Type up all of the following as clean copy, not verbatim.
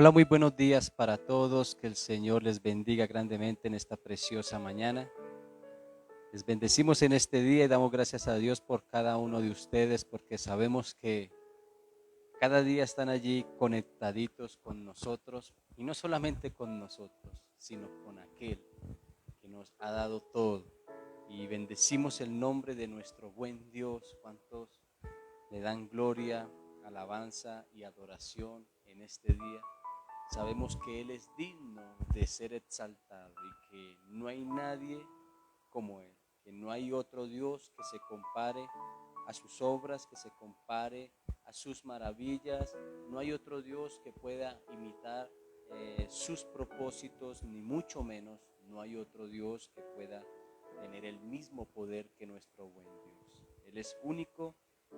Hola, muy buenos días para todos. Que el Señor les bendiga grandemente en esta preciosa mañana. Les bendecimos en este día y damos gracias a Dios por cada uno de ustedes, porque sabemos que cada día están allí conectaditos con nosotros, y no solamente con nosotros, sino con aquel que nos ha dado todo. Y bendecimos el nombre de nuestro buen Dios. ¿Cuántos le dan gloria, alabanza y adoración en este día? Sabemos que Él es digno de ser exaltado y que no hay nadie como Él, que no hay otro Dios que se compare a sus obras, que se compare a sus maravillas. No hay otro Dios que pueda imitar sus propósitos, ni mucho menos no hay otro Dios que pueda tener el mismo poder que nuestro buen Dios. Él es único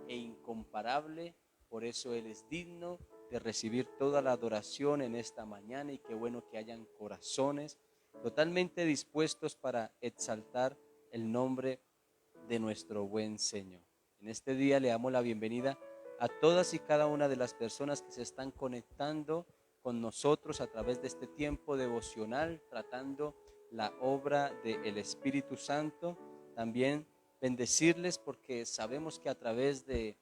e incomparable, por eso Él es digno de recibir toda la adoración en esta mañana, y qué bueno que hayan corazones totalmente dispuestos para exaltar el nombre de nuestro buen Señor. En este día le damos la bienvenida a todas y cada una de las personas que se están conectando con nosotros a través de este tiempo devocional, tratando la obra del Espíritu Santo. También bendecirles porque sabemos que a través de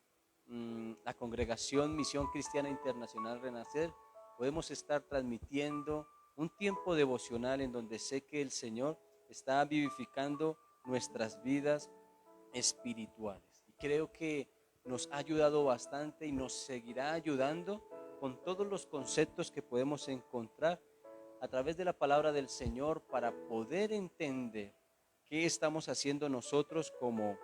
la congregación Misión Cristiana Internacional Renacer podemos estar transmitiendo un tiempo devocional en donde sé que el Señor está vivificando nuestras vidas espirituales. Y creo que nos ha ayudado bastante y nos seguirá ayudando con todos los conceptos que podemos encontrar a través de la palabra del Señor, para poder entender qué estamos haciendo nosotros como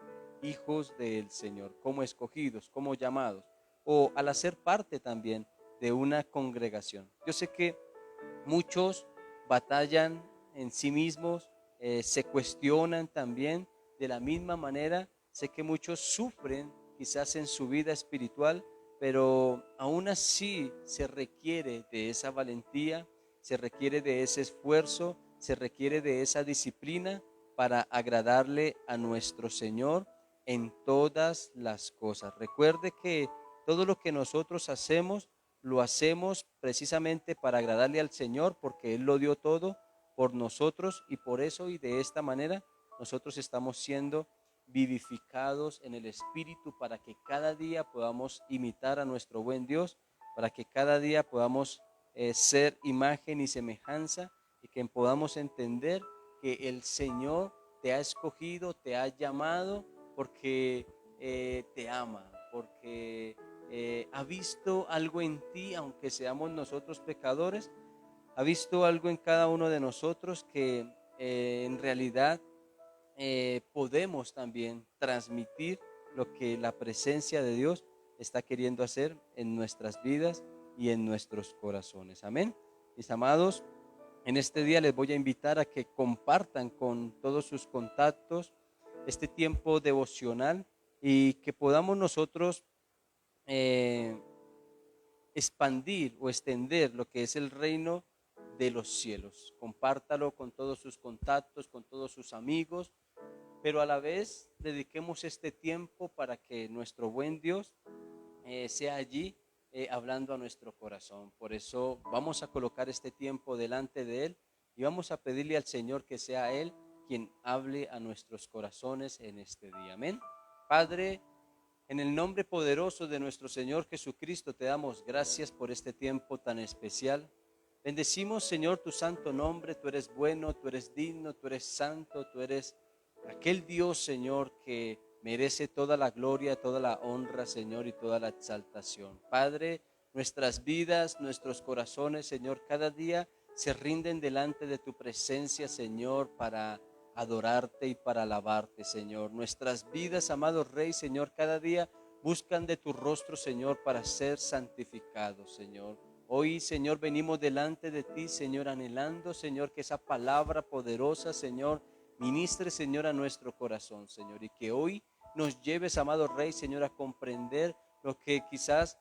hijos del Señor, como escogidos, como llamados, o al hacer parte también de una congregación. Yo sé que muchos batallan en sí mismos, se cuestionan también de la misma manera. Sé que muchos sufren quizás en su vida espiritual, pero aún así se requiere de esa valentía, se requiere de ese esfuerzo, se requiere de esa disciplina para agradarle a nuestro Señor en todas las cosas. Recuerde que todo lo que nosotros hacemos lo hacemos precisamente para agradarle al Señor, porque Él lo dio todo por nosotros, y por eso y de esta manera nosotros estamos siendo vivificados en el Espíritu, para que cada día podamos imitar a nuestro buen Dios, para que cada día podamos ser imagen y semejanza, y que podamos entender que el Señor te ha escogido, te ha llamado, porque te ama, porque ha visto algo en ti, aunque seamos nosotros pecadores. Ha visto algo en cada uno de nosotros que en realidad podemos también transmitir lo que la presencia de Dios está queriendo hacer en nuestras vidas y en nuestros corazones. Amén. Mis amados, en este día les voy a invitar a que compartan con todos sus contactos este tiempo devocional, y que podamos nosotros eh, expandir o extender lo que es el reino de los cielos. Compártalo con todos sus contactos, con todos sus amigos, pero a la vez dediquemos este tiempo para que nuestro buen Dios sea allí hablando a nuestro corazón. Por eso vamos a colocar este tiempo delante de Él, y vamos a pedirle al Señor que sea Él quien hable a nuestros corazones en este día. Amén. Padre, en el nombre poderoso de nuestro Señor Jesucristo, te damos gracias por este tiempo tan especial. Bendecimos, Señor, tu santo nombre. Tú eres bueno, tú eres digno, tú eres santo, tú eres aquel Dios, Señor, que merece toda la gloria, toda la honra, Señor, y toda la exaltación. Padre, nuestras vidas, nuestros corazones, Señor, cada día se rinden delante de tu presencia, Señor, para adorarte y para alabarte, Señor. Nuestras vidas, amado Rey, Señor, cada día buscan de tu rostro, Señor, para ser santificados, Señor. Hoy, Señor, venimos delante de ti, Señor, anhelando, Señor, que esa palabra poderosa, Señor, ministre, Señor, a nuestro corazón, Señor, y que hoy nos lleves, amado Rey, Señor, a comprender lo que quizás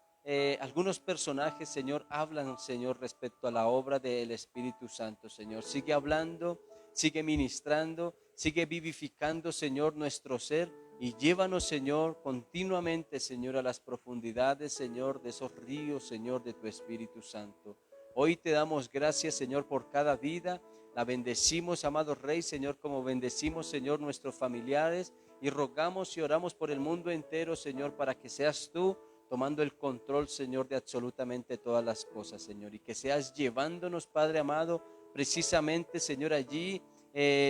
algunos personajes, Señor, hablan, Señor, respecto a la obra del Espíritu Santo, Señor. Sigue hablando, sigue ministrando, sigue vivificando, Señor, nuestro ser, y llévanos, Señor, continuamente, Señor, a las profundidades, Señor, de esos ríos, Señor, de tu Espíritu Santo. Hoy te damos gracias, Señor, por cada vida. La bendecimos, amado Rey, Señor, como bendecimos, Señor, nuestros familiares, y rogamos y oramos por el mundo entero, Señor, para que seas tú tomando el control, Señor, de absolutamente todas las cosas, Señor, y que seas llevándonos, Padre amado, precisamente, Señor, allí,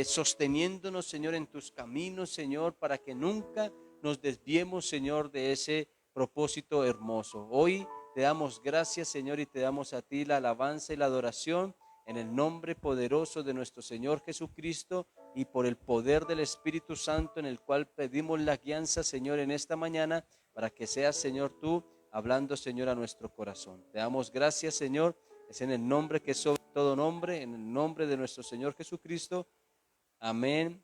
sosteniéndonos, Señor, en tus caminos, Señor, para que nunca nos desviemos, Señor, de ese propósito hermoso. Hoy te damos gracias, Señor, y te damos a ti la alabanza y la adoración en el nombre poderoso de nuestro Señor Jesucristo y por el poder del Espíritu Santo, en el cual pedimos la guianza, Señor, en esta mañana, para que seas, Señor, tú hablando, Señor, a nuestro corazón. Te damos gracias, Señor, es en el nombre que es sobre todo nombre, en el nombre de nuestro Señor Jesucristo. Amén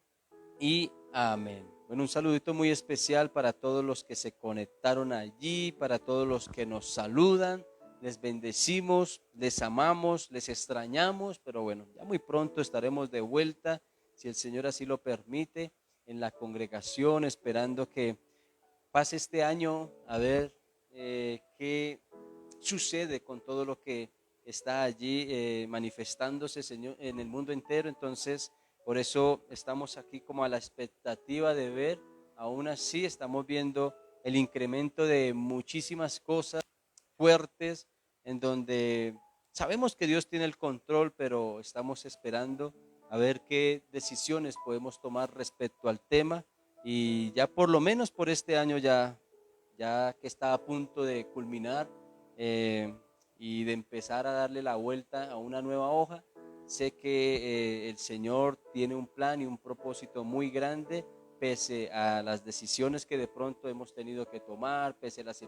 y amén. Bueno, un saludito muy especial para todos los que se conectaron allí, para todos los que nos saludan. Les bendecimos, les amamos, les extrañamos, pero bueno, ya muy pronto estaremos de vuelta, si el Señor así lo permite, en la congregación, esperando que pase este año a ver qué sucede con todo lo que está allí manifestándose, Señor, en el mundo entero. Entonces, por eso estamos aquí como a la expectativa de ver. Aún así estamos viendo el incremento de muchísimas cosas fuertes, en donde sabemos que Dios tiene el control, pero estamos esperando a ver qué decisiones podemos tomar respecto al tema. Y ya por lo menos por este año, ya que está a punto de culminar, eh, y de empezar a darle la vuelta a una nueva hoja, sé que el Señor tiene un plan y un propósito muy grande, pese a las decisiones que de pronto hemos tenido que tomar, pese a las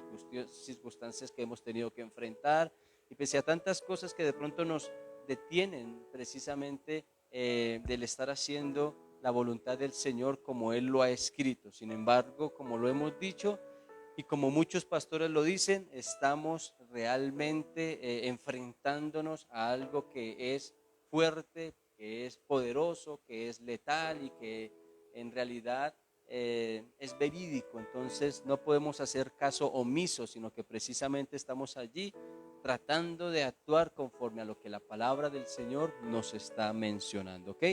circunstancias que hemos tenido que enfrentar, y pese a tantas cosas que de pronto nos detienen precisamente del estar haciendo la voluntad del Señor como Él lo ha escrito. Sin embargo, como lo hemos dicho, y como muchos pastores lo dicen, estamos realmente enfrentándonos a algo que es fuerte, que es poderoso, que es letal y que en realidad es verídico. Entonces no podemos hacer caso omiso, sino que precisamente estamos allí tratando de actuar conforme a lo que la palabra del Señor nos está mencionando, ¿ok?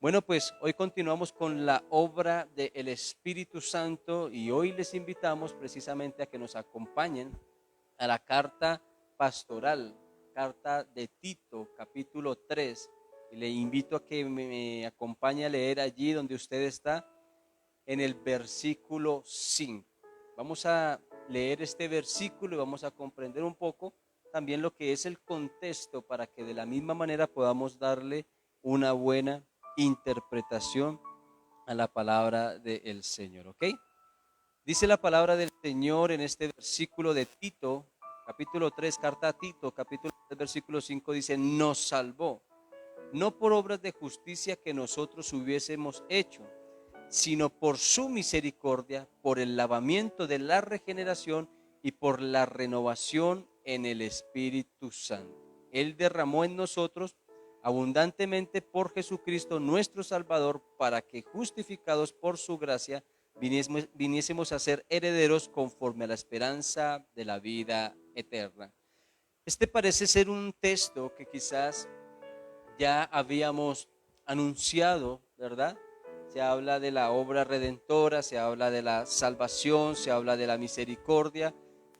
Bueno, pues hoy continuamos con la obra del Espíritu Santo, y hoy les invitamos precisamente a que nos acompañen a la carta pastoral, carta de Tito, capítulo 3. Y le invito a que me acompañe a leer allí donde usted está, en el versículo 5. Vamos a leer este versículo y vamos a comprender un poco también lo que es el contexto, para que de la misma manera podamos darle una buena interpretación a la palabra del Señor, ¿ok? Dice la palabra del Señor en este versículo de Tito, capítulo 3, carta a Tito, capítulo 3, versículo 5, dice: nos salvó, no por obras de justicia que nosotros hubiésemos hecho, sino por su misericordia, por el lavamiento de la regeneración y por la renovación en el Espíritu Santo. Él derramó en nosotros abundantemente por Jesucristo nuestro Salvador, para que, justificados por su gracia, viniésemos a ser herederos conforme a la esperanza de la vida eterna. Este parece ser un texto que quizás ya habíamos anunciado, ¿verdad? Se habla de la obra redentora, se habla de la salvación, se habla de la misericordia,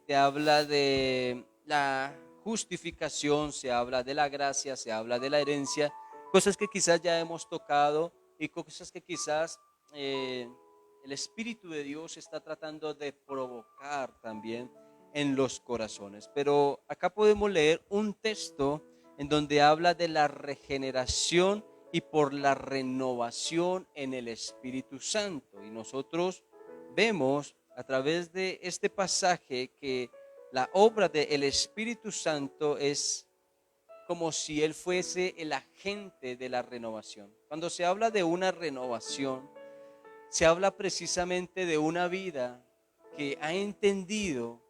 se habla de la justificación, se habla de la gracia, se habla de la herencia, cosas que quizás ya hemos tocado y cosas que quizás el Espíritu de Dios está tratando de provocar también en los corazones. Pero acá podemos leer un texto en donde habla de la regeneración y por la renovación en el Espíritu Santo. Y nosotros vemos a través de este pasaje que la obra del Espíritu Santo es como si Él fuese el agente de la renovación. Cuando se habla de una renovación, se habla precisamente de una vida que ha entendido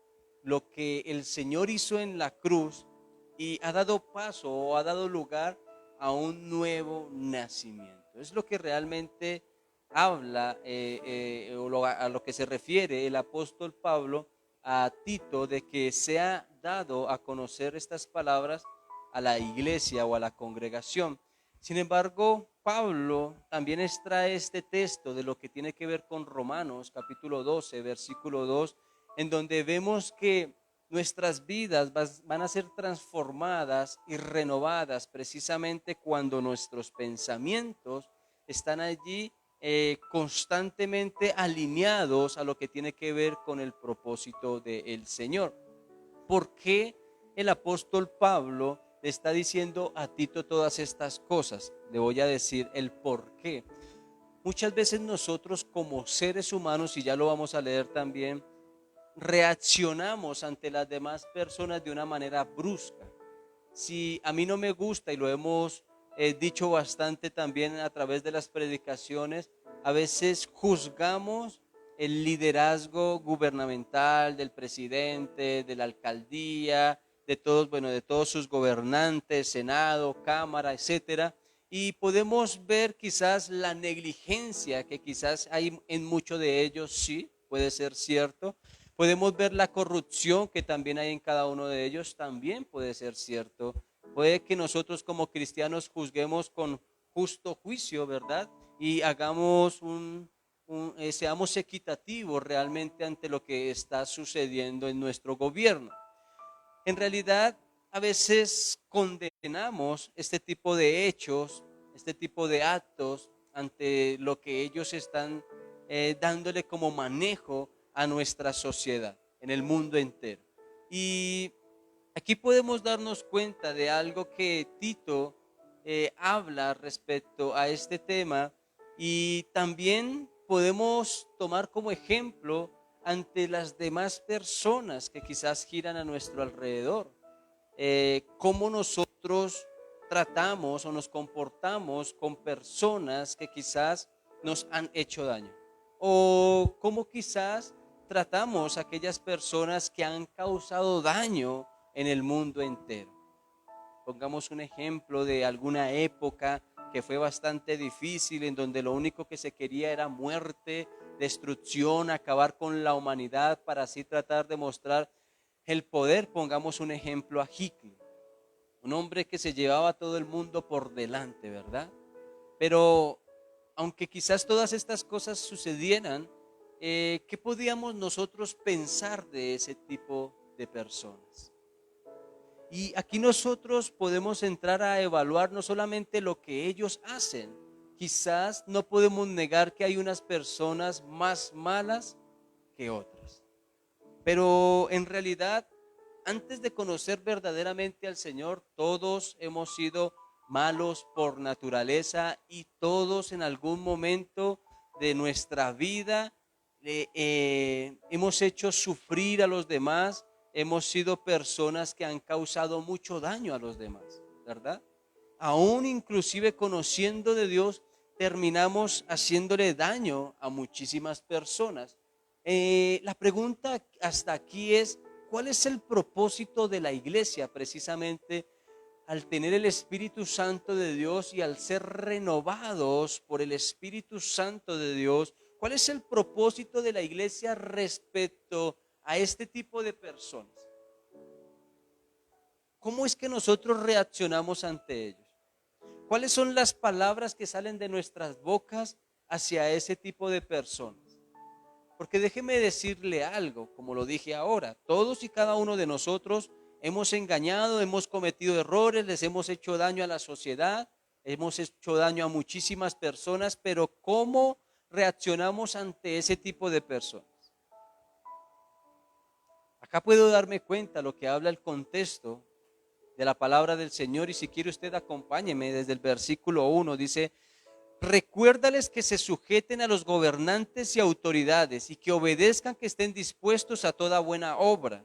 lo que el Señor hizo en la cruz y ha dado paso o ha dado lugar a un nuevo nacimiento. Es lo que realmente habla a lo que se refiere el apóstol Pablo a Tito, de que se ha dado a conocer estas palabras a la iglesia o a la congregación. Sin embargo, Pablo también extrae este texto de lo que tiene que ver con Romanos capítulo 12, versículo 2, en donde vemos que nuestras vidas van a ser transformadas y renovadas precisamente cuando nuestros pensamientos están allí constantemente alineados a lo que tiene que ver con el propósito del Señor. ¿Por qué el apóstol Pablo le está diciendo a Tito todas estas cosas? Le voy a decir el por qué. Muchas veces nosotros como seres humanos, y ya lo vamos a leer también, reaccionamos ante las demás personas de una manera brusca. Si a mí no me gusta, y lo hemos dicho bastante también a través de las predicaciones, a veces juzgamos el liderazgo gubernamental del presidente, de la alcaldía, de todos, bueno, de todos sus gobernantes, Senado, Cámara, etcétera, y podemos ver quizás la negligencia que quizás hay en muchos de ellos, sí, puede ser cierto. Podemos ver la corrupción que también hay en cada uno de ellos, también puede ser cierto. Puede que nosotros como cristianos juzguemos con justo juicio, ¿verdad? Y hagamos seamos equitativos realmente ante lo que está sucediendo en nuestro gobierno. En realidad, a veces condenamos este tipo de hechos, este tipo de actos ante lo que ellos están dándole como manejo a nuestra sociedad, en el mundo entero. Y aquí podemos darnos cuenta de algo que Tito habla respecto a este tema, y también podemos tomar como ejemplo ante las demás personas que quizás giran a nuestro alrededor. Cómo nosotros tratamos o nos comportamos con personas que quizás nos han hecho daño, o cómo quizás tratamos a aquellas personas que han causado daño en el mundo entero. Pongamos un ejemplo de alguna época que fue bastante difícil, en donde lo único que se quería era muerte, destrucción, acabar con la humanidad para así tratar de mostrar el poder. Pongamos un ejemplo a Hitler, un hombre que se llevaba a todo el mundo por delante, ¿verdad? Pero aunque quizás todas estas cosas sucedieran, ¿qué podíamos nosotros pensar de ese tipo de personas? Y aquí nosotros podemos entrar a evaluar no solamente lo que ellos hacen. Quizás no podemos negar que hay unas personas más malas que otras. Pero en realidad, antes de conocer verdaderamente al Señor, todos hemos sido malos por naturaleza, y todos en algún momento de nuestra vida hemos hecho sufrir a los demás, hemos sido personas que han causado mucho daño a los demás, ¿verdad? Aún inclusive conociendo de Dios, terminamos haciéndole daño a muchísimas personas. La pregunta hasta aquí es, ¿cuál es el propósito de la iglesia precisamente al tener el Espíritu Santo de Dios y al ser renovados por el Espíritu Santo de Dios? ¿Cuál es el propósito de la iglesia respecto a este tipo de personas? ¿Cómo es que nosotros reaccionamos ante ellos? ¿Cuáles son las palabras que salen de nuestras bocas hacia ese tipo de personas? Porque déjeme decirle algo, como lo dije ahora, todos y cada uno de nosotros hemos engañado, hemos cometido errores, les hemos hecho daño a la sociedad, hemos hecho daño a muchísimas personas, pero ¿cómo reaccionamos ante ese tipo de personas? Acá puedo darme cuenta lo que habla el contexto de la palabra del Señor, y si quiere usted acompáñeme desde el versículo 1, dice: recuérdales que se sujeten a los gobernantes y autoridades, y que obedezcan, que estén dispuestos a toda buena obra,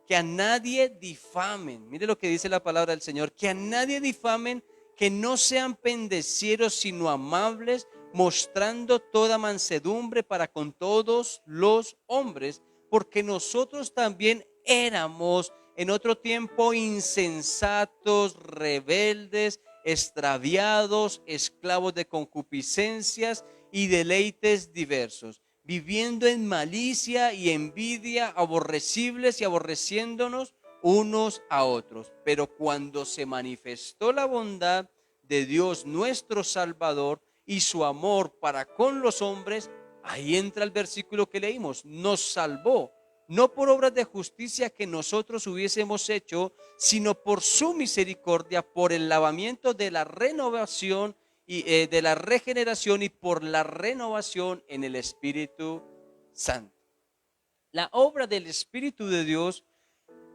que a nadie difamen. Mire lo que dice la palabra del Señor: que a nadie difamen, que no sean pendecieros, sino amables, mostrando toda mansedumbre para con todos los hombres, porque nosotros también éramos en otro tiempo insensatos, rebeldes, extraviados, esclavos de concupiscencias y deleites diversos, viviendo en malicia y envidia, aborrecibles y aborreciéndonos unos a otros. Pero cuando se manifestó la bondad de Dios nuestro Salvador y su amor para con los hombres, ahí entra el versículo que leímos, nos salvó, no por obras de justicia que nosotros hubiésemos hecho, sino por su misericordia, por el lavamiento de la renovación y de la regeneración y por la renovación en el Espíritu Santo. La obra del Espíritu de Dios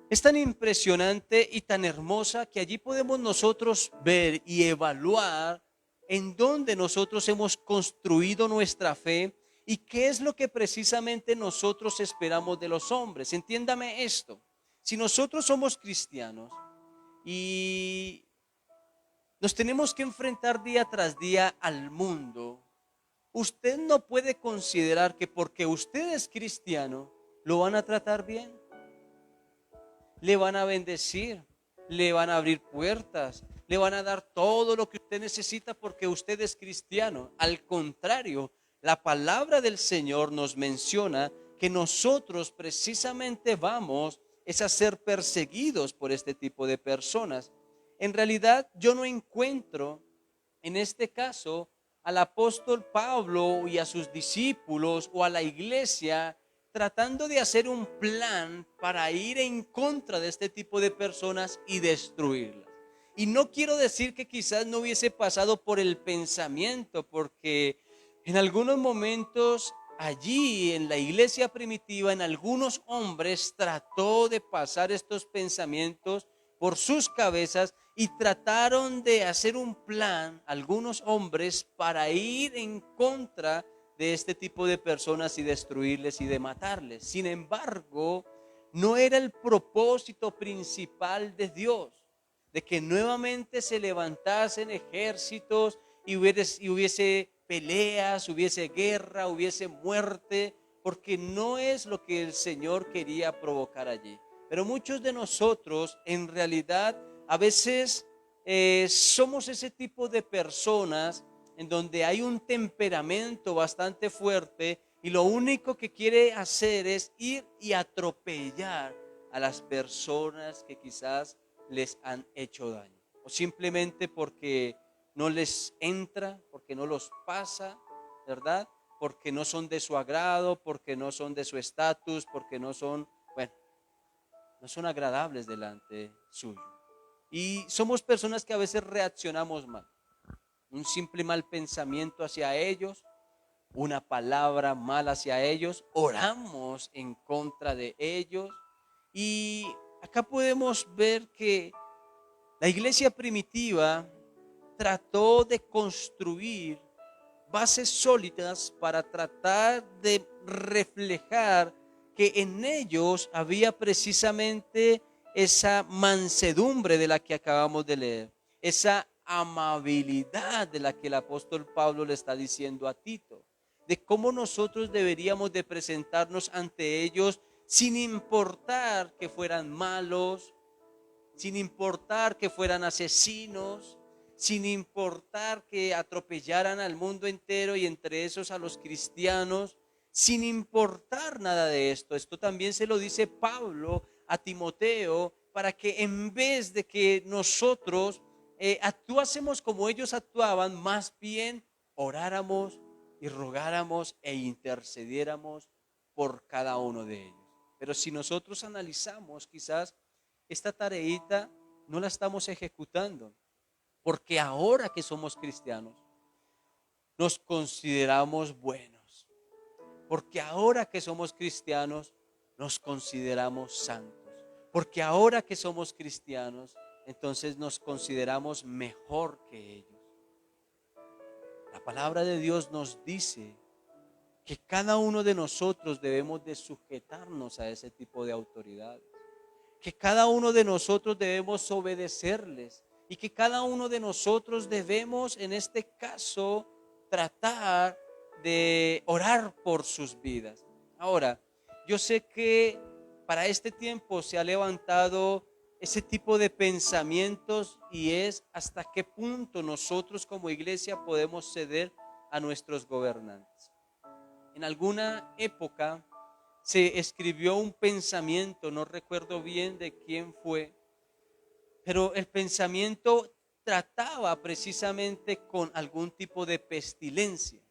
es tan impresionante y tan hermosa que allí podemos nosotros ver y evaluar en dónde nosotros hemos construido nuestra fe y qué es lo que precisamente nosotros esperamos de los hombres. Entiéndame esto, si nosotros somos cristianos y nos tenemos que enfrentar día tras día al mundo, usted no puede considerar que porque usted es cristiano, lo van a tratar bien, le van a bendecir, le van a abrir puertas, le van a dar todo lo que usted necesita porque usted es cristiano. Al contrario, la palabra del Señor nos menciona que nosotros precisamente vamos es a ser perseguidos por este tipo de personas. En realidad, yo no encuentro en este caso al apóstol Pablo y a sus discípulos o a la iglesia tratando de hacer un plan para ir en contra de este tipo de personas y destruirlas. Y no quiero decir que quizás no hubiese pasado por el pensamiento, porque en algunos momentos allí en la iglesia primitiva, en algunos hombres trató de pasar estos pensamientos por sus cabezas y trataron de hacer un plan, algunos hombres, para ir en contra de este tipo de personas y destruirles y de matarles. Sin embargo, no era el propósito principal de Dios, de que nuevamente se levantasen ejércitos y hubiese peleas, hubiese guerra, hubiese muerte, porque no es lo que el Señor quería provocar allí. Pero muchos de nosotros en realidad a veces somos ese tipo de personas en donde hay un temperamento bastante fuerte y lo único que quiere hacer es ir y atropellar a las personas que quizás les han hecho daño o simplemente porque no les entra, porque no los pasa, ¿verdad? Porque no son de su agrado, porque no son de su estatus, porque no son, bueno, no son agradables delante suyo. Y somos personas que a veces reaccionamos mal. Un simple mal pensamiento hacia ellos, una palabra mal hacia ellos, oramos en contra de ellos. Y acá podemos ver que la iglesia primitiva trató de construir bases sólidas para tratar de reflejar que en ellos había precisamente esa mansedumbre de la que acabamos de leer, esa amabilidad de la que el apóstol Pablo le está diciendo a Tito, de cómo nosotros deberíamos de presentarnos ante ellos sin importar que fueran malos, sin importar que fueran asesinos, sin importar que atropellaran al mundo entero y entre esos a los cristianos, sin importar nada de esto. Esto también se lo dice Pablo a Timoteo para que en vez de que nosotros actuásemos como ellos actuaban, más bien oráramos y rogáramos e intercediéramos por cada uno de ellos. Pero si nosotros analizamos quizás esta tareita no la estamos ejecutando, porque ahora que somos cristianos nos consideramos buenos, porque ahora que somos cristianos nos consideramos santos, porque ahora que somos cristianos entonces nos consideramos mejor que ellos. La palabra de Dios nos dice que cada uno de nosotros debemos de sujetarnos a ese tipo de autoridades, que cada uno de nosotros debemos obedecerles y que cada uno de nosotros debemos, en este caso, tratar de orar por sus vidas. Ahora, yo sé que para este tiempo se ha levantado ese tipo de pensamientos y es hasta qué punto nosotros como iglesia podemos ceder a nuestros gobernantes. En alguna época se escribió un pensamiento, no recuerdo bien de quién fue, pero el pensamiento trataba precisamente con algún tipo de pestilencia.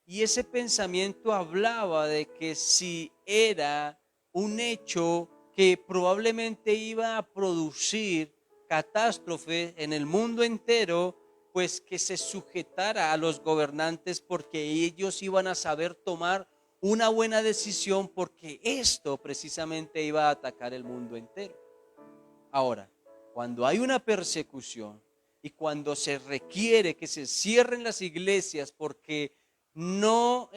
Y ese pensamiento hablaba de que si era un hecho que probablemente iba a producir catástrofe en el mundo entero, pues que se sujetara a los gobernantes porque ellos iban a saber tomar una buena decisión porque esto precisamente iba a atacar el mundo entero. Ahora, cuando hay una persecución y cuando se requiere que se cierren las iglesias porque no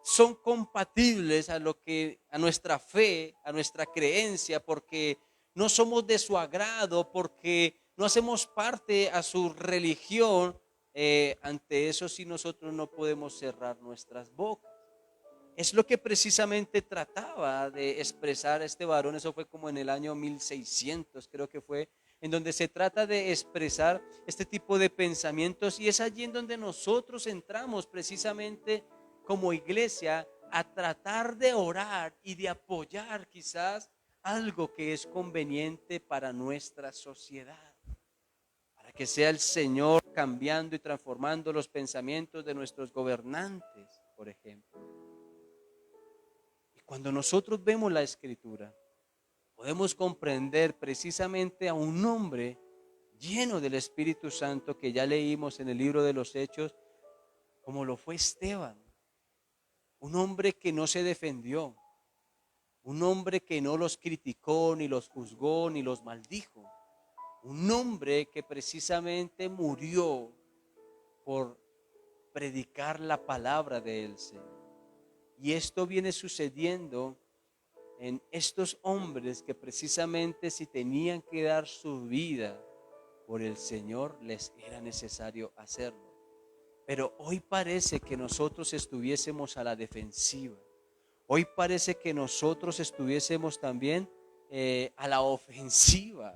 son compatibles a lo que a nuestra fe, a nuestra creencia, porque no somos de su agrado, porque no hacemos parte a su religión, ante eso sí nosotros no podemos cerrar nuestras bocas. Es lo que precisamente trataba de expresar este varón, eso fue como en el año 1600, creo que fue, en donde se trata de expresar este tipo de pensamientos y es allí en donde nosotros entramos precisamente como iglesia a tratar de orar y de apoyar quizás algo que es conveniente para nuestra sociedad, para que sea el Señor cambiando y transformando los pensamientos de nuestros gobernantes, por ejemplo. Cuando nosotros vemos la escritura, podemos comprender precisamente a un hombre lleno del Espíritu Santo que ya leímos en el libro de los Hechos, como lo fue Esteban. Un hombre que no se defendió, un hombre que no los criticó, ni los juzgó, ni los maldijo. Un hombre que precisamente murió por predicar la palabra del Señor. Y esto viene sucediendo en estos hombres que precisamente si tenían que dar su vida por el Señor, les era necesario hacerlo. Pero hoy parece que nosotros estuviésemos a la defensiva. Hoy parece que nosotros estuviésemos también a la ofensiva.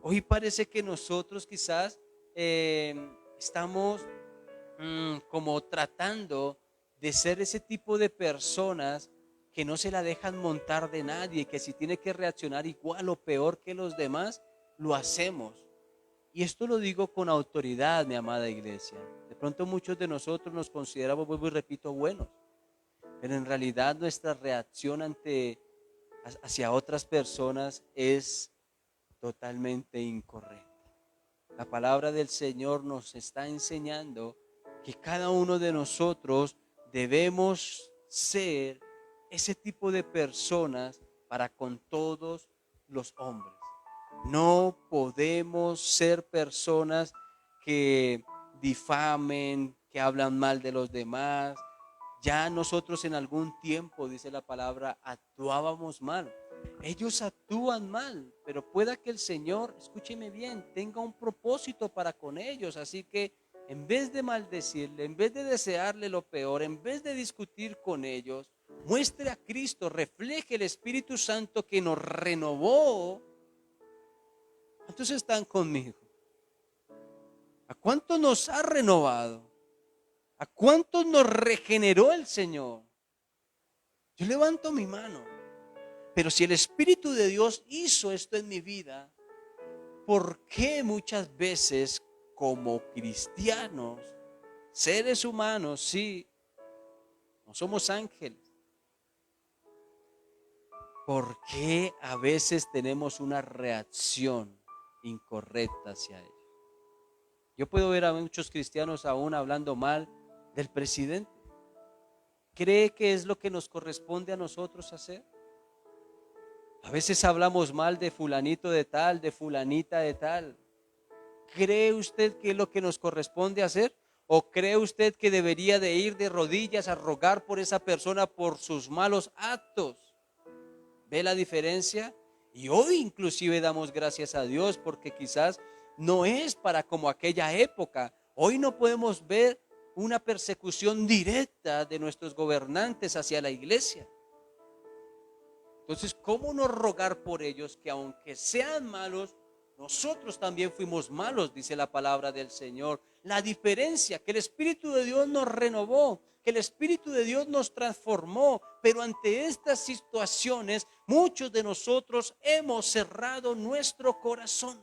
Hoy parece que nosotros quizás estamos como tratando de ser ese tipo de personas que no se la dejan montar de nadie, que si tiene que reaccionar igual o peor que los demás, lo hacemos. Y esto lo digo con autoridad, mi amada iglesia. De pronto muchos de nosotros nos consideramos, vuelvo y repito, buenos, pero en realidad nuestra reacción hacia otras personas es totalmente incorrecta. La palabra del Señor nos está enseñando que cada uno de nosotros debemos ser ese tipo de personas para con todos los hombres. No podemos ser personas que difamen, que hablan mal de los demás. Ya nosotros en algún tiempo, dice la palabra, actuábamos mal. Ellos actúan mal, pero pueda que el Señor, escúcheme bien, tenga un propósito para con ellos. Así que en vez de maldecirle, en vez de desearle lo peor, en vez de discutir con ellos, muestre a Cristo, refleje el Espíritu Santo que nos renovó. ¿Cuántos están conmigo? ¿A cuántos nos ha renovado? ¿A cuántos nos regeneró el Señor? Yo levanto mi mano. Pero si el Espíritu de Dios hizo esto en mi vida, ¿por qué muchas veces como cristianos, seres humanos, sí, no somos ángeles? ¿Por qué a veces tenemos una reacción incorrecta hacia ellos? Yo puedo ver a muchos cristianos aún hablando mal del presidente. ¿Cree que es lo que nos corresponde a nosotros hacer? A veces hablamos mal de fulanito de tal, de fulanita de tal. ¿Cree usted que es lo que nos corresponde hacer? ¿O cree usted que debería de ir de rodillas a rogar por esa persona por sus malos actos? ¿Ve la diferencia? Y hoy inclusive damos gracias a Dios porque quizás no es para como aquella época. Hoy no podemos ver una persecución directa de nuestros gobernantes hacia la iglesia. Entonces, ¿cómo no rogar por ellos que aunque sean malos, nosotros también fuimos malos, dice la palabra del Señor? La diferencia, que el Espíritu de Dios nos renovó, que el Espíritu de Dios nos transformó, pero ante estas situaciones muchos de nosotros hemos cerrado nuestro corazón.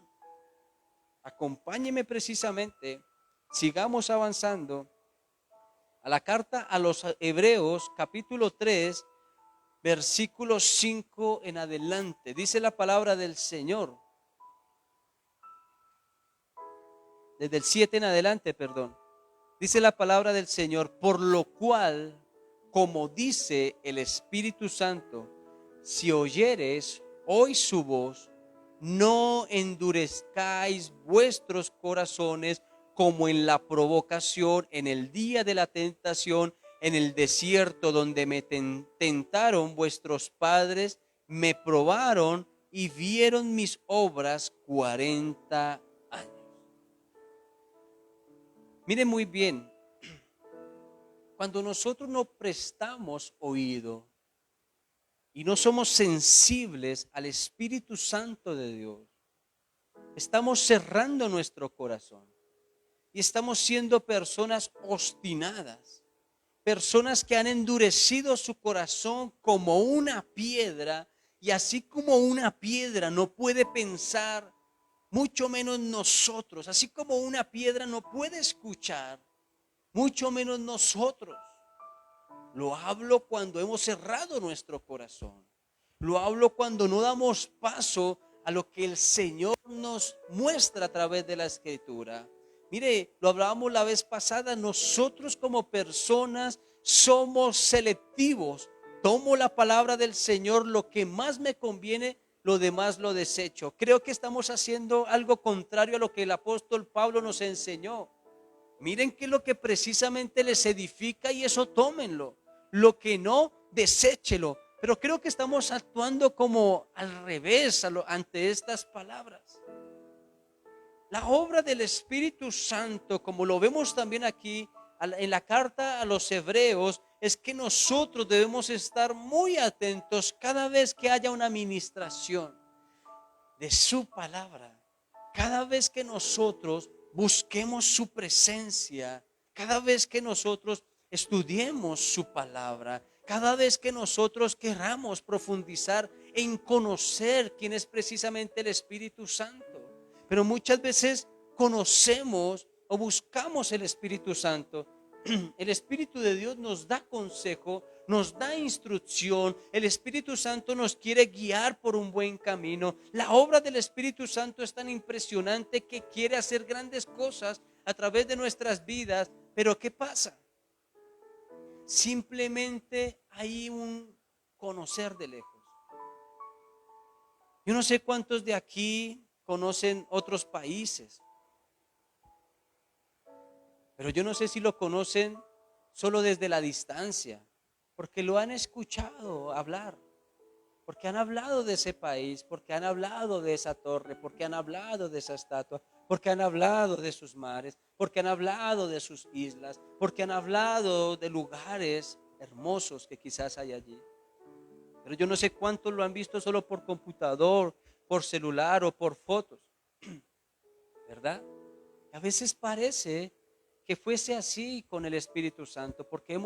Acompáñeme precisamente, sigamos avanzando a la carta a los Hebreos, capítulo 3, versículo 5 en adelante. Dice la palabra del Señor, desde el 7 en adelante, perdón. Dice la palabra del Señor, por lo cual, como dice el Espíritu Santo, si oyeres hoy su voz, no endurezcáis vuestros corazones como en la provocación, en el día de la tentación, en el desierto donde me tentaron vuestros padres, me probaron y vieron mis obras 40 años. Miren muy bien, cuando nosotros no prestamos oído y no somos sensibles al Espíritu Santo de Dios, estamos cerrando nuestro corazón y estamos siendo personas obstinadas, personas que han endurecido su corazón como una piedra, y así como una piedra no puede pensar, mucho menos nosotros, así como una piedra no puede escuchar, mucho menos nosotros. Lo hablo cuando hemos cerrado nuestro corazón. Lo hablo cuando no damos paso a lo que el Señor nos muestra a través de la Escritura. Mire, lo hablábamos la vez pasada, nosotros como personas somos selectivos. Tomo la palabra del Señor, lo que más me conviene, lo demás lo desecho. Creo que estamos haciendo algo contrario a lo que el apóstol Pablo nos enseñó. Miren qué es lo que precisamente les edifica y eso tómenlo. Lo que no, deséchelo. Pero creo que estamos actuando como al revés ante estas palabras. La obra del Espíritu Santo, como lo vemos también aquí en la carta a los Hebreos, es que nosotros debemos estar muy atentos cada vez que haya una ministración de su palabra. Cada vez que nosotros busquemos su presencia, cada vez que nosotros estudiemos su palabra, cada vez que nosotros queramos profundizar en conocer quién es precisamente el Espíritu Santo. Pero muchas veces conocemos o buscamos el Espíritu Santo. El Espíritu de Dios nos da consejo, nos da instrucción. El Espíritu Santo nos quiere guiar por un buen camino. La obra del Espíritu Santo es tan impresionante que quiere hacer grandes cosas a través de nuestras vidas. Pero ¿qué pasa? Simplemente hay un conocer de lejos. Yo no sé cuántos de aquí conocen otros países, pero yo no sé si lo conocen solo desde la distancia, porque lo han escuchado hablar, porque han hablado de ese país, porque han hablado de esa torre, porque han hablado de esa estatua, porque han hablado de sus mares, porque han hablado de sus islas, porque han hablado de lugares hermosos que quizás hay allí. Pero yo no sé cuántos lo han visto solo por computador, por celular o por fotos, ¿verdad? A veces parece que fuese así con el Espíritu Santo, porque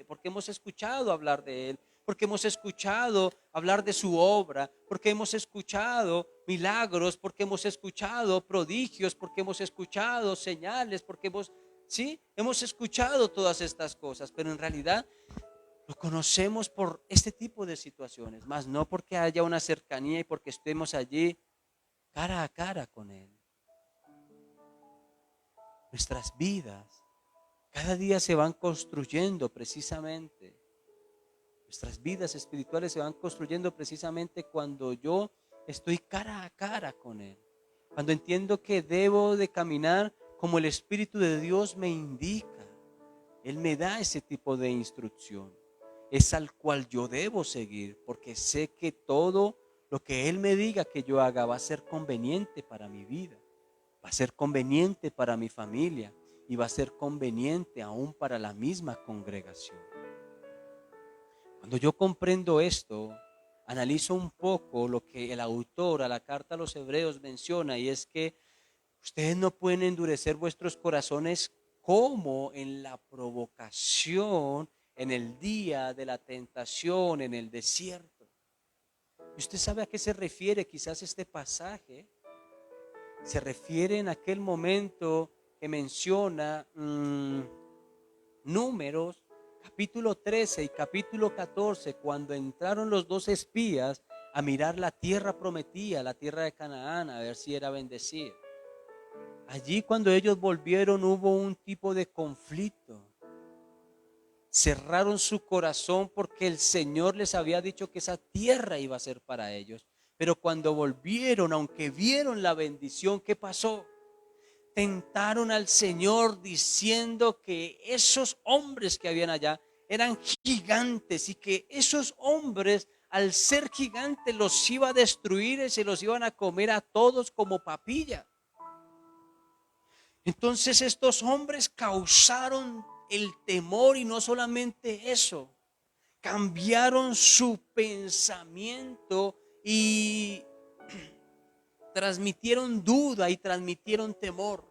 porque hemos escuchado hablar de Él, porque hemos escuchado hablar de su obra, porque hemos escuchado milagros, porque hemos escuchado prodigios, porque hemos escuchado señales, hemos escuchado todas estas cosas, pero en realidad lo conocemos por este tipo de situaciones, más no porque haya una cercanía y porque estemos allí cara a cara con Él. Nuestras vidas cada día se van construyendo precisamente. Nuestras vidas espirituales se van construyendo precisamente cuando yo estoy cara a cara con Él. Cuando entiendo que debo de caminar como el Espíritu de Dios me indica. Él me da ese tipo de instrucción. Es al cual yo debo seguir, porque sé que todo lo que Él me diga que yo haga va a ser conveniente para mi vida, va a ser conveniente para mi familia y va a ser conveniente aún para la misma congregación. Cuando yo comprendo esto, analizo un poco lo que el autor a la carta a los Hebreos menciona, y es que ustedes no pueden endurecer vuestros corazones como en la provocación, en el día de la tentación en el desierto. ¿Y usted sabe a qué se refiere quizás este pasaje? Se refiere en aquel momento que menciona Números, capítulo 13 y capítulo 14, cuando entraron los dos espías a mirar la tierra prometida, la tierra de Canaán, a ver si era bendecida. Allí cuando ellos volvieron hubo un tipo de conflicto. Cerraron su corazón porque el Señor les había dicho que esa tierra iba a ser para ellos. Pero cuando volvieron, aunque vieron la bendición, ¿qué pasó? Tentaron al Señor diciendo que esos hombres que habían allá eran gigantes y que esos hombres, al ser gigantes, los iba a destruir y se los iban a comer a todos como papilla. Entonces estos hombres causaron el temor y no solamente eso, cambiaron su pensamiento y transmitieron duda y transmitieron temor.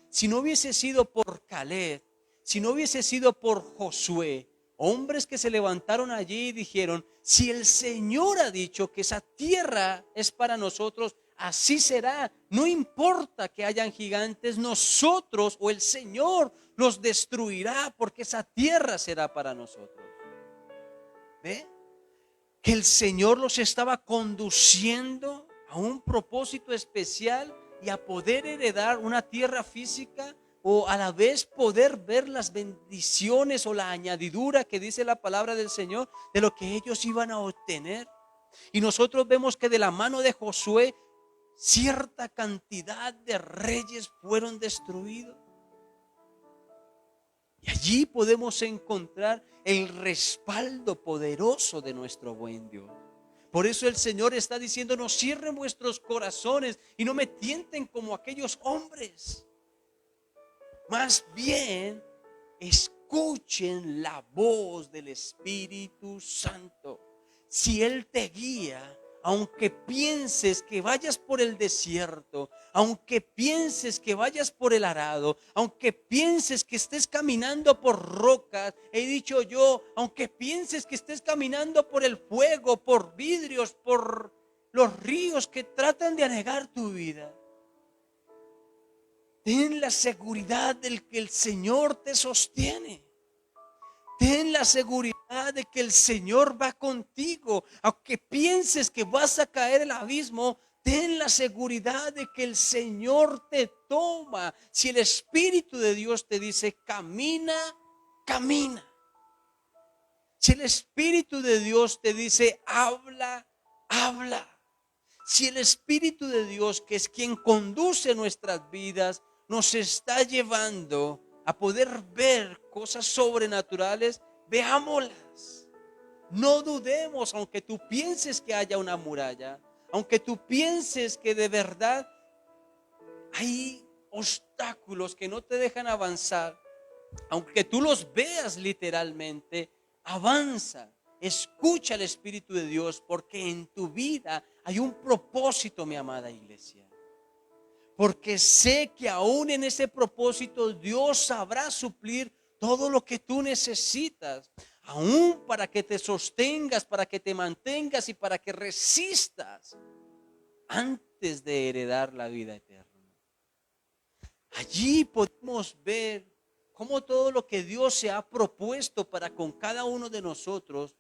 Si no hubiese sido por Caleb, si no hubiese sido por Josué, hombres que se levantaron allí y dijeron, si el Señor ha dicho que esa tierra es para nosotros, así será. No importa que hayan gigantes, nosotros o el Señor los destruirá porque esa tierra será para nosotros. ¿Ve? Que el Señor los estaba conduciendo a un propósito especial y a poder heredar una tierra física o a la vez poder ver las bendiciones o la añadidura que dice la palabra del Señor de lo que ellos iban a obtener. Y nosotros vemos que de la mano de Josué cierta cantidad de reyes fueron destruidos. Y allí podemos encontrar el respaldo poderoso de nuestro buen Dios. Por eso el Señor está diciendo, no cierren vuestros corazones y no me tienten como aquellos hombres. Más bien, escuchen la voz del Espíritu Santo. Si Él te guía, aunque pienses que vayas por el desierto, aunque pienses que vayas por el arado, aunque pienses que estés caminando por rocas, he dicho yo, aunque pienses que estés caminando por el fuego, por vidrios, por los ríos que tratan de anegar tu vida, ten la seguridad de que el Señor te sostiene. Ten la seguridad de que el Señor va contigo. Aunque pienses que vas a caer en el abismo, ten la seguridad de que el Señor te toma. Si el Espíritu de Dios te dice, camina, camina. Si el Espíritu de Dios te dice, habla, habla. Si el Espíritu de Dios, que es quien conduce nuestras vidas, nos está llevando a poder ver cosas sobrenaturales, veámoslas. No dudemos, aunque tú pienses que haya una muralla, aunque tú pienses que de verdad hay obstáculos que no te dejan avanzar, aunque tú los veas literalmente, avanza. Escucha al Espíritu de Dios, porque en tu vida hay un propósito, mi amada iglesia. Porque sé que aún en ese propósito Dios sabrá suplir todo lo que tú necesitas, aún para que te sostengas, para que te mantengas y para que resistas antes de heredar la vida eterna. Allí podemos ver cómo todo lo que Dios se ha propuesto para con cada uno de nosotros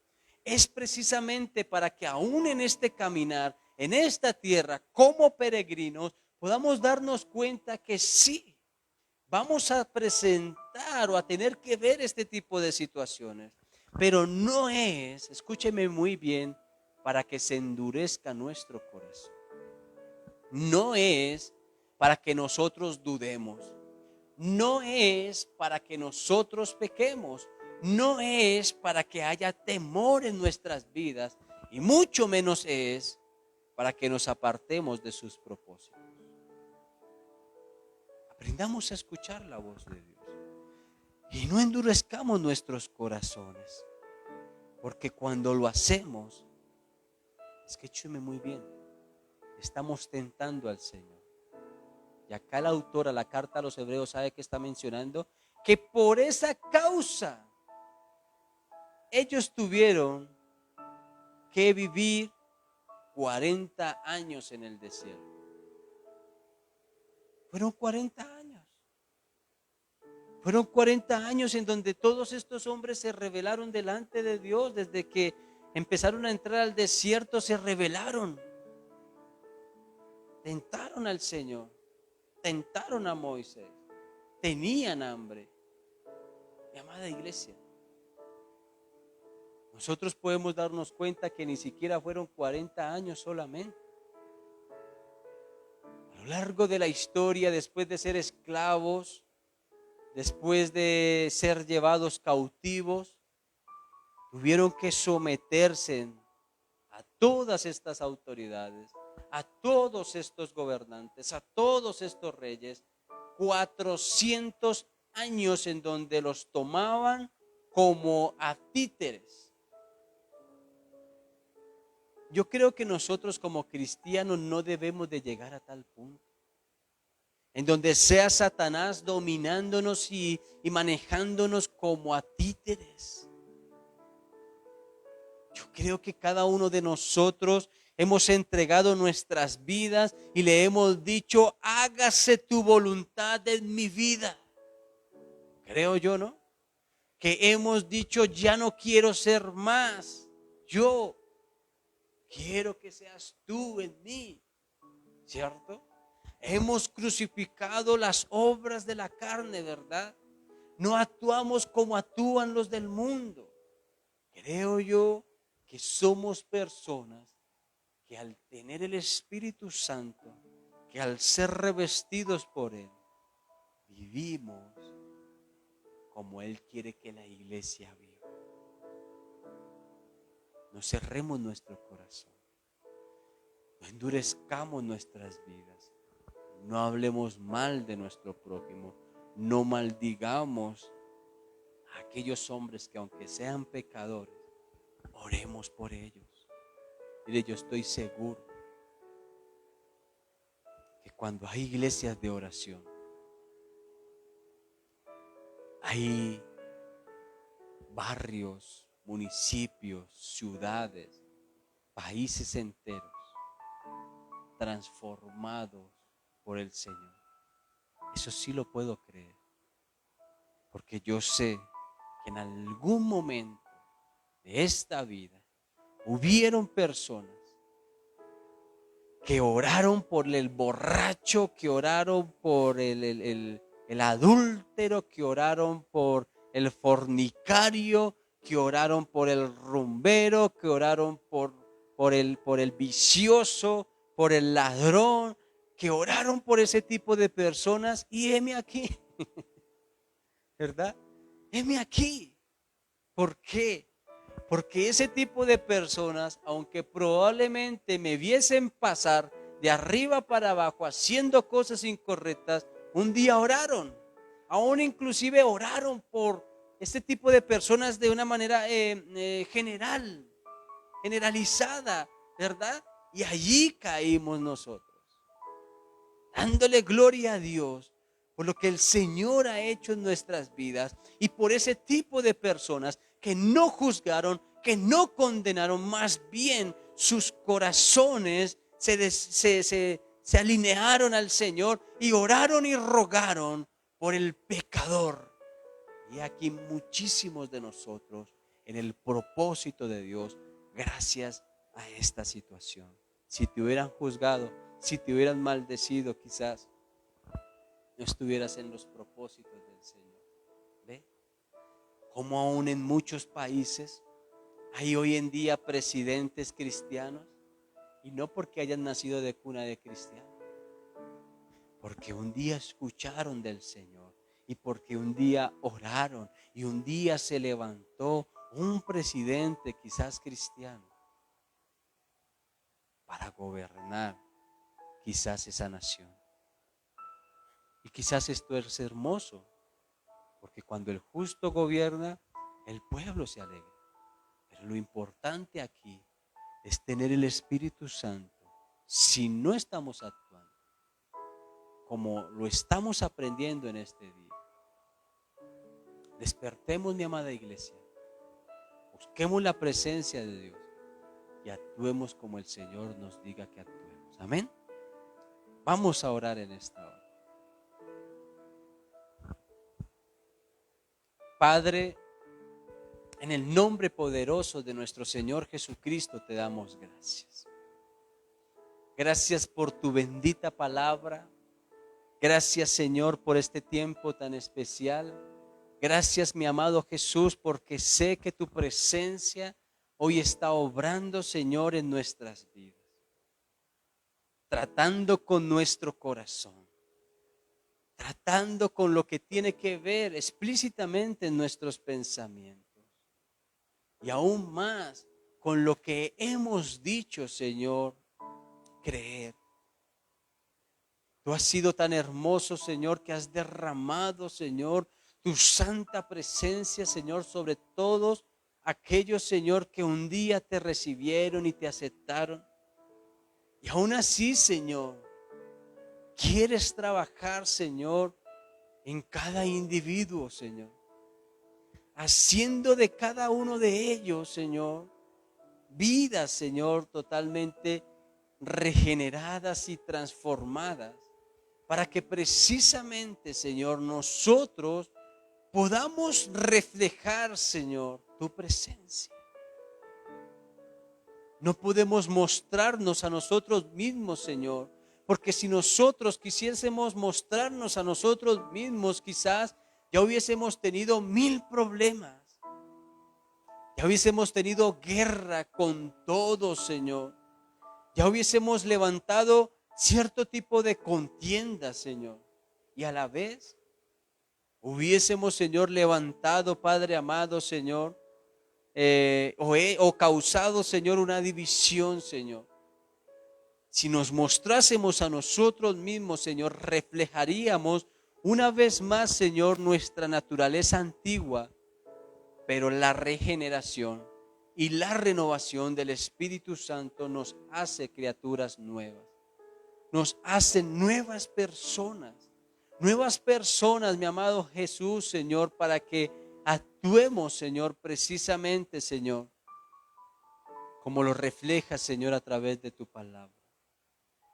es precisamente para que aún en este caminar, en esta tierra, como peregrinos, podamos darnos cuenta que sí, vamos a presentar o a tener que ver este tipo de situaciones. Pero no es, escúcheme muy bien, para que se endurezca nuestro corazón. No es para que nosotros dudemos. No es para que nosotros pequemos. No es para que haya temor en nuestras vidas. Y mucho menos es para que nos apartemos de sus propósitos. Aprendamos a escuchar la voz de Dios. Y no endurezcamos nuestros corazones. Porque cuando lo hacemos, escúcheme muy bien, estamos tentando al Señor. Y acá la autora, la carta a los hebreos, ¿sabe qué está mencionando? Que por esa causa ellos tuvieron que vivir 40 años en el desierto. Fueron 40 años. Fueron 40 años en donde todos estos hombres se rebelaron delante de Dios. Desde que empezaron a entrar al desierto se rebelaron. Tentaron al Señor. Tentaron a Moisés. Tenían hambre. Mi amada iglesia, nosotros podemos darnos cuenta que ni siquiera fueron 40 años solamente. A lo largo de la historia, después de ser esclavos, después de ser llevados cautivos, tuvieron que someterse a todas estas autoridades, a todos estos gobernantes, a todos estos reyes. 400 años en donde los tomaban como a títeres. Yo creo que nosotros como cristianos no debemos de llegar a tal punto en donde sea Satanás dominándonos y manejándonos como a títeres. Yo creo que cada uno de nosotros hemos entregado nuestras vidas y le hemos dicho: hágase tu voluntad en mi vida. Creo yo, ¿no? Que hemos dicho: ya no quiero ser más yo, quiero que seas tú en mí, ¿cierto? Hemos crucificado las obras de la carne, ¿verdad? No actuamos como actúan los del mundo. Creo yo que somos personas que al tener el Espíritu Santo, que al ser revestidos por Él, vivimos como Él quiere que la iglesia viva. No cerremos nuestro corazón, no endurezcamos nuestras vidas, no hablemos mal de nuestro prójimo, no maldigamos a aquellos hombres que aunque sean pecadores, oremos por ellos. Mire, yo estoy seguro que cuando hay iglesias de oración, hay barrios, municipios, ciudades, países enteros transformados por el Señor. Eso sí lo puedo creer, porque yo sé que en algún momento de esta vida hubieron personas que oraron por el borracho, que oraron por el adúltero, que oraron por el fornicario, que oraron por el rumbero, que oraron por el vicioso, por el ladrón, que oraron por ese tipo de personas. Y heme aquí, ¿verdad? Heme aquí. ¿Por qué? Porque ese tipo de personas, aunque probablemente me viesen pasar de arriba para abajo haciendo cosas incorrectas, un día oraron. Aún inclusive oraron por este tipo de personas de una manera generalizada, ¿verdad? Y allí caímos nosotros, dándole gloria a Dios por lo que el Señor ha hecho en nuestras vidas y por ese tipo de personas que no juzgaron, que no condenaron, más bien sus corazones se alinearon al Señor y oraron y rogaron por el pecador. Y aquí muchísimos de nosotros en el propósito de Dios, gracias a esta situación. Si te hubieran juzgado, si te hubieran maldecido, quizás no estuvieras en los propósitos del Señor. ¿Ve? Como aún en muchos países hay hoy en día presidentes cristianos, y no porque hayan nacido de cuna de cristianos, porque un día escucharon del Señor y porque un día oraron y un día se levantó un presidente quizás cristiano para gobernar quizás esa nación. Y quizás esto es hermoso, porque cuando el justo gobierna, el pueblo se alegra. Pero lo importante aquí es tener el Espíritu Santo. Si no estamos actuando como lo estamos aprendiendo en este día, despertemos, mi amada iglesia. Busquemos la presencia de Dios y actuemos como el Señor nos diga que actuemos. Amén. Vamos a orar en esta hora. Padre, en el nombre poderoso de nuestro Señor Jesucristo te damos gracias. Gracias por tu bendita palabra. Gracias, Señor, por este tiempo tan especial. Gracias, mi amado Jesús, porque sé que tu presencia hoy está obrando, Señor, en nuestras vidas, tratando con nuestro corazón, tratando con lo que tiene que ver explícitamente en nuestros pensamientos y aún más con lo que hemos dicho, Señor, creer. Tú has sido tan hermoso, Señor, que has derramado, Señor, tu santa presencia, Señor, sobre todos aquellos, Señor, que un día te recibieron y te aceptaron. Y aún así, Señor, quieres trabajar, Señor, en cada individuo, Señor, haciendo de cada uno de ellos, Señor, vidas, Señor, totalmente regeneradas y transformadas, para que precisamente, Señor, nosotros podamos reflejar, Señor, tu presencia. No podemos mostrarnos a nosotros mismos, Señor, porque si nosotros quisiésemos mostrarnos a nosotros mismos, quizás ya hubiésemos tenido 1000 problemas. Ya hubiésemos tenido guerra con todos, Señor. Ya hubiésemos levantado cierto tipo de contienda, Señor. Y a la vez hubiésemos, Señor, levantado, Padre amado, Señor, o causado, Señor, una división, Señor. Si nos mostrásemos a nosotros mismos, Señor, reflejaríamos una vez más, Señor, nuestra naturaleza antigua, pero la regeneración y la renovación del Espíritu Santo nos hace criaturas nuevas. Nos hace nuevas personas, mi amado Jesús, Señor, para que actuemos, Señor, precisamente, Señor, como lo refleja, Señor, a través de tu palabra.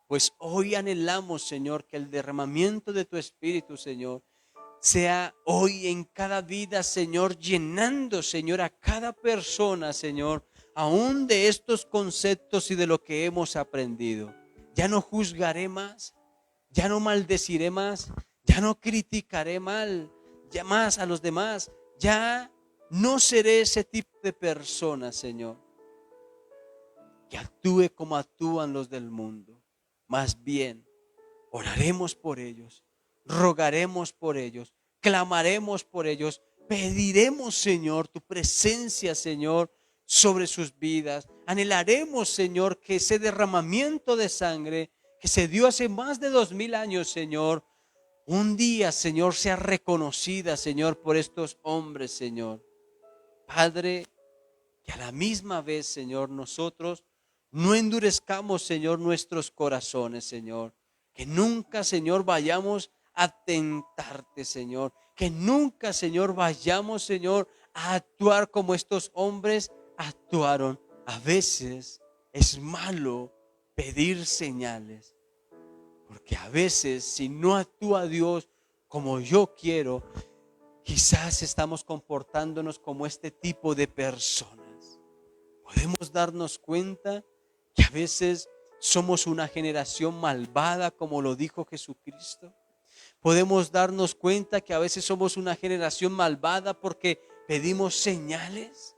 Pues hoy anhelamos, Señor, que el derramamiento de tu Espíritu, Señor, sea hoy en cada vida, Señor, llenando, Señor, a cada persona, Señor, aún de estos conceptos y de lo que hemos aprendido. Ya no juzgaré más, ya no maldeciré más, ya no criticaré ya más a los demás, ya no seré ese tipo de persona, Señor, que actúe como actúan los del mundo. Más bien, oraremos por ellos, rogaremos por ellos, clamaremos por ellos, pediremos, Señor, tu presencia, Señor, sobre sus vidas. Anhelaremos, Señor, que ese derramamiento de sangre que se dio hace más de 2000 años, Señor, un día, Señor, sea reconocida, Señor, por estos hombres, Señor. Padre, que a la misma vez, Señor, nosotros no endurezcamos, Señor, nuestros corazones, Señor. Que nunca, Señor, vayamos a tentarte, Señor. Que nunca, Señor, vayamos, Señor, a actuar como estos hombres actuaron. A veces es malo pedir señales, porque a veces si no actúa Dios como yo quiero, quizás estamos comportándonos como este tipo de personas. Podemos darnos cuenta que a veces somos una generación malvada, como lo dijo Jesucristo. Podemos darnos cuenta que a veces somos una generación malvada porque pedimos señales.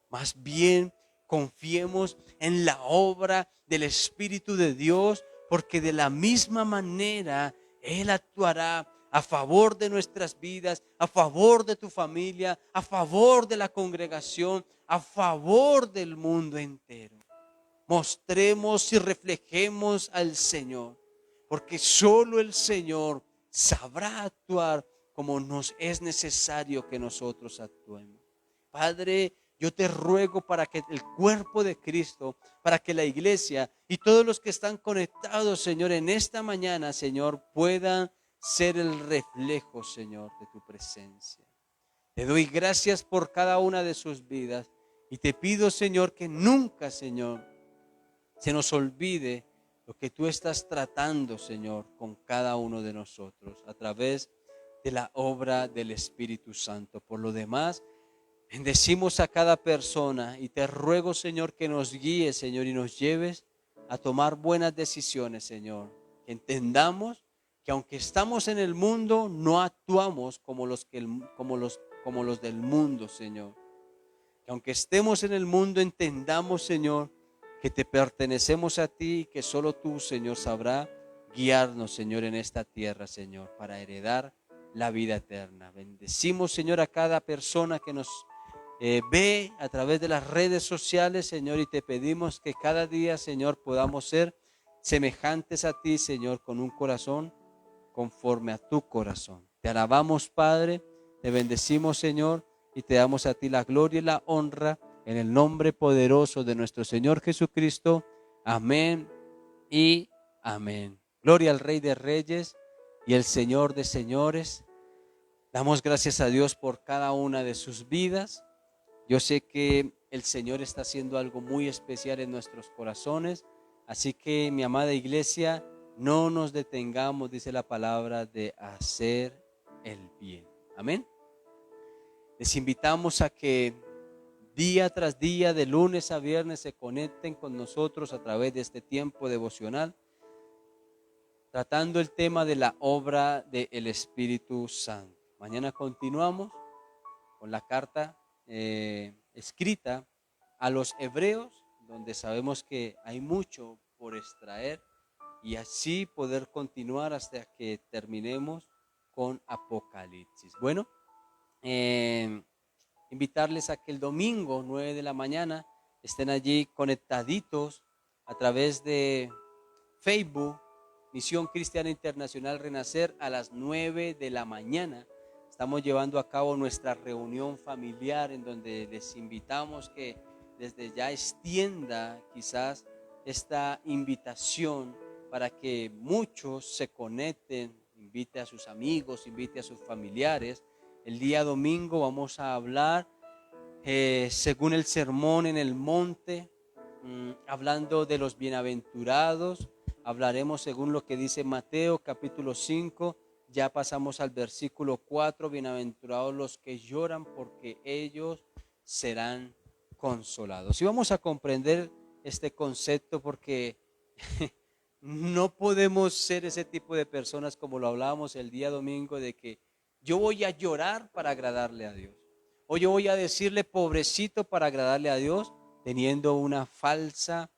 Más bien confiemos en la obra del Espíritu de Dios, porque de la misma manera Él actuará a favor de nuestras vidas, a favor de tu familia, a favor de la congregación, a favor del mundo entero. Mostremos y reflejemos al Señor, porque solo el Señor sabrá actuar como nos es necesario que nosotros actuemos. Padre, yo te ruego para que el cuerpo de Cristo, para que la iglesia y todos los que están conectados, Señor, en esta mañana, Señor, puedan ser el reflejo, Señor, de tu presencia. Te doy gracias por cada una de sus vidas y te pido, Señor, que nunca, Señor, se nos olvide lo que tú estás tratando, Señor, con cada uno de nosotros a través de la obra del Espíritu Santo. Por lo demás, bendecimos a cada persona y te ruego, Señor, que nos guíes, Señor, y nos lleves a tomar buenas decisiones, Señor. Que entendamos que aunque estamos en el mundo, no actuamos como los del mundo, Señor. Que aunque estemos en el mundo, entendamos, Señor, que te pertenecemos a ti y que solo tú, Señor, sabrá guiarnos, Señor, en esta tierra, Señor, para heredar la vida eterna. Bendecimos, Señor, a cada persona que nos ve a través de las redes sociales, Señor, y te pedimos que cada día, Señor, podamos ser semejantes a ti, Señor, con un corazón conforme a tu corazón. Te alabamos, Padre, te bendecimos, Señor, y te damos a ti la gloria y la honra en el nombre poderoso de nuestro Señor Jesucristo. Amén y amén. Gloria al Rey de Reyes y el Señor de Señores. Damos gracias a Dios por cada una de sus vidas. Yo sé que el Señor está haciendo algo muy especial en nuestros corazones. Así que, mi amada iglesia, no nos detengamos, dice la palabra, de hacer el bien. Amén. Les invitamos a que día tras día, de lunes a viernes, se conecten con nosotros a través de este tiempo devocional, tratando el tema de la obra del Espíritu Santo. Mañana continuamos con la carta escrita a los hebreos, donde sabemos que hay mucho por extraer y así poder continuar hasta que terminemos con Apocalipsis. Bueno, invitarles a que el domingo 9 de la mañana estén allí conectaditos a través de Facebook, Misión Cristiana Internacional Renacer, a las 9 de la mañana. Estamos llevando a cabo nuestra reunión familiar en donde les invitamos que desde ya extienda quizás esta invitación para que muchos se conecten, invite a sus amigos, invite a sus familiares. El día domingo vamos a hablar según el sermón en el monte, hablando de los bienaventurados. Hablaremos según lo que dice Mateo capítulo 5. Ya pasamos al versículo 4, bienaventurados los que lloran porque ellos serán consolados. Y vamos a comprender este concepto porque no podemos ser ese tipo de personas como lo hablábamos el día domingo, de que yo voy a llorar para agradarle a Dios, o yo voy a decirle pobrecito para agradarle a Dios, teniendo una falsa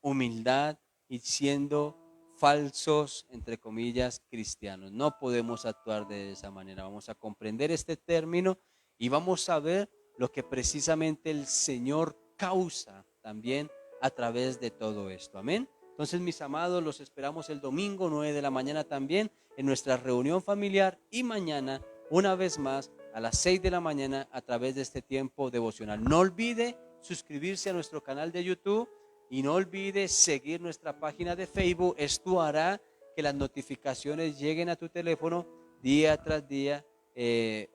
humildad y siendo falsos, entre comillas, cristianos. No podemos actuar de esa manera. Vamos a comprender este término y vamos a ver lo que precisamente el Señor causa también a través de todo esto. Amén. Entonces, mis amados, los esperamos el domingo 9 de la mañana también en nuestra reunión familiar y mañana una vez más a las 6 de la mañana a través de este tiempo devocional. No olvide suscribirse a nuestro canal de YouTube y no olvide seguir nuestra página de Facebook. Esto hará que las notificaciones lleguen a tu teléfono día tras día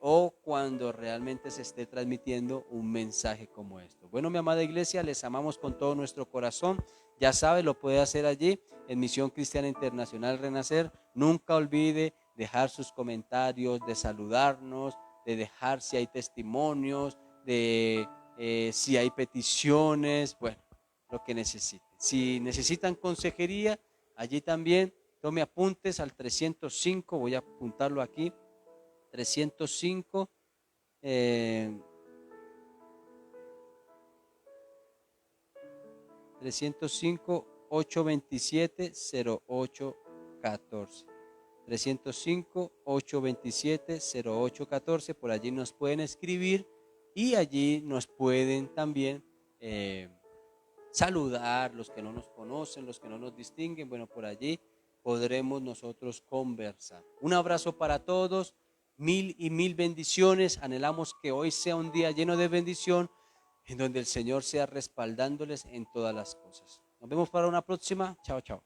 o cuando realmente se esté transmitiendo un mensaje como esto. Bueno, mi amada iglesia, les amamos con todo nuestro corazón. Ya sabe, lo puede hacer allí en Misión Cristiana Internacional Renacer. Nunca olvide dejar sus comentarios, de saludarnos, de dejar si hay testimonios, de si hay peticiones, bueno, lo que necesiten. Si necesitan consejería, allí también tome apuntes al 305, voy a apuntarlo aquí, 305 305-827-0814. 305-827-0814. Por allí nos pueden escribir y allí nos pueden también saludar los que no nos conocen, los que no nos distinguen. Bueno, por allí podremos nosotros conversar. Un abrazo para todos, mil y mil bendiciones. Anhelamos que hoy sea un día lleno de bendición, en donde el Señor sea respaldándoles en todas las cosas. Nos vemos para una próxima. Chao, chao.